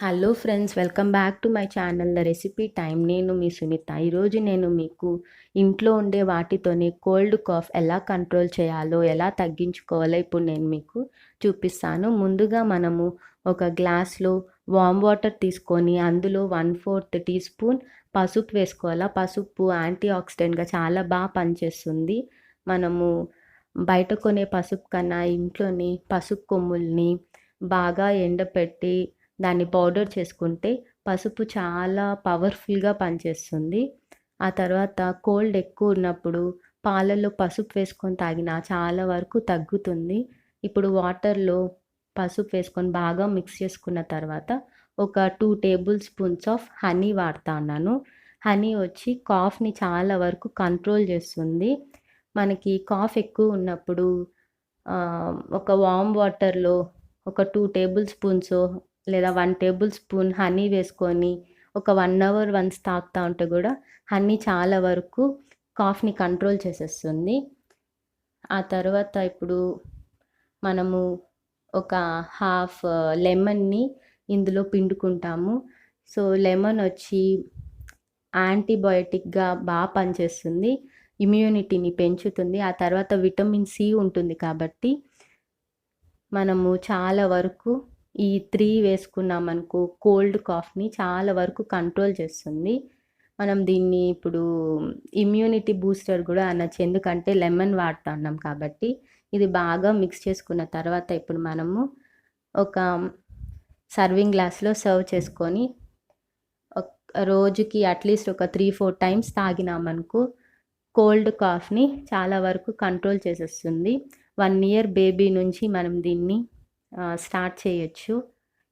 Hello friends, welcome back to my channel the recipe time. నేను మీ సునీత. ఈరోజు నేను మీకు ఇంట్లో ఉండే వాటితోనే కోల్డ్ కాఫ్ ఎలా కంట్రోల్ చేయాలో, ఎలా తగ్గించుకోవాలో ఇప్పుడు నేను మీకు చూపిస్తాను. ముందుగా మనము ఒక గ్లాస్లో వామ్ వాటర్ తీసుకొని అందులో 1/4 టీ స్పూన్ పసుపు వేసుకోవాలి. పసుపు యాంటీ ఆక్సిడెంట్గా చాలా బాగా పనిచేస్తుంది. మనము బయట కొనే పసుపు కన్నా ఇంట్లోని పసుపు కొమ్ముల్ని బాగా ఎండపెట్టి దాన్ని పౌడర్ చేసుకుంటే పసుపు చాలా పవర్ఫుల్గా పనిచేస్తుంది. ఆ తర్వాత కోల్డ్ ఎక్కువ ఉన్నప్పుడు పాలల్లో పసుపు వేసుకొని తాగినా చాలా వరకు తగ్గుతుంది. ఇప్పుడు వాటర్లో పసుపు వేసుకొని బాగా మిక్స్ చేసుకున్న తర్వాత ఒక 2 టేబుల్ స్పూన్స్ ఆఫ్ హనీ వాడుతా ఉన్నాను. హనీ వచ్చి కాఫ్ని చాలా వరకు కంట్రోల్ చేస్తుంది. మనకి కాఫ్ ఎక్కువ ఉన్నప్పుడు ఒక వామ్ వాటర్లో ఒక 2 టేబుల్ స్పూన్స్ లేదా 1 టేబుల్ స్పూన్ హనీ వేసుకొని ఒక 1 అవర్ వన్స్ తాగుతూ ఉంటే కూడా హనీ చాలా వరకు కాఫ్ని కంట్రోల్ చేసేస్తుంది. ఆ తర్వాత ఇప్పుడు మనము ఒక హాఫ్ లెమన్ని ఇందులో పిండుకుంటాము. సో లెమన్ వచ్చి యాంటీబయోటిక్గా బాగా పనిచేస్తుంది, ఇమ్యూనిటీని పెంచుతుంది. ఆ తర్వాత విటమిన్ సి ఉంటుంది కాబట్టి మనము చాలా వరకు ఈ 3 వేసుకున్నామనుకో కోల్డ్ కాఫ్ని చాలా వరకు కంట్రోల్ చేస్తుంది. మనం దీన్ని ఇప్పుడు ఇమ్యూనిటీ బూస్టర్ కూడా అనొచ్చు, ఎందుకంటే లెమన్ వాడుతున్నాం కాబట్టి. ఇది బాగా మిక్స్ చేసుకున్న తర్వాత ఇప్పుడు మనము ఒక సర్వింగ్ గ్లాస్లో సర్వ్ చేసుకొని రోజుకి అట్లీస్ట్ ఒక 3-4 టైమ్స్ తాగినామనుకో కోల్డ్ కాఫ్ని చాలా వరకు కంట్రోల్ చేసేస్తుంది. 1 ఇయర్ బేబీ నుంచి మనం దీన్ని స్టార్ట్ చేయొచ్చు.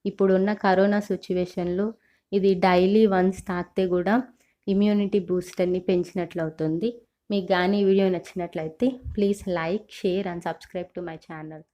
ఇప్పుడున్న కరోనా సిచ్యువేషన్లో ఇది డైలీ వన్స్ తాగితే కూడా ఇమ్యూనిటీ బూస్టర్ని పెంచినట్లు అవుతుంది. మీకు కానీ ఈ వీడియో నచ్చినట్లయితే please like, share and subscribe to my channel.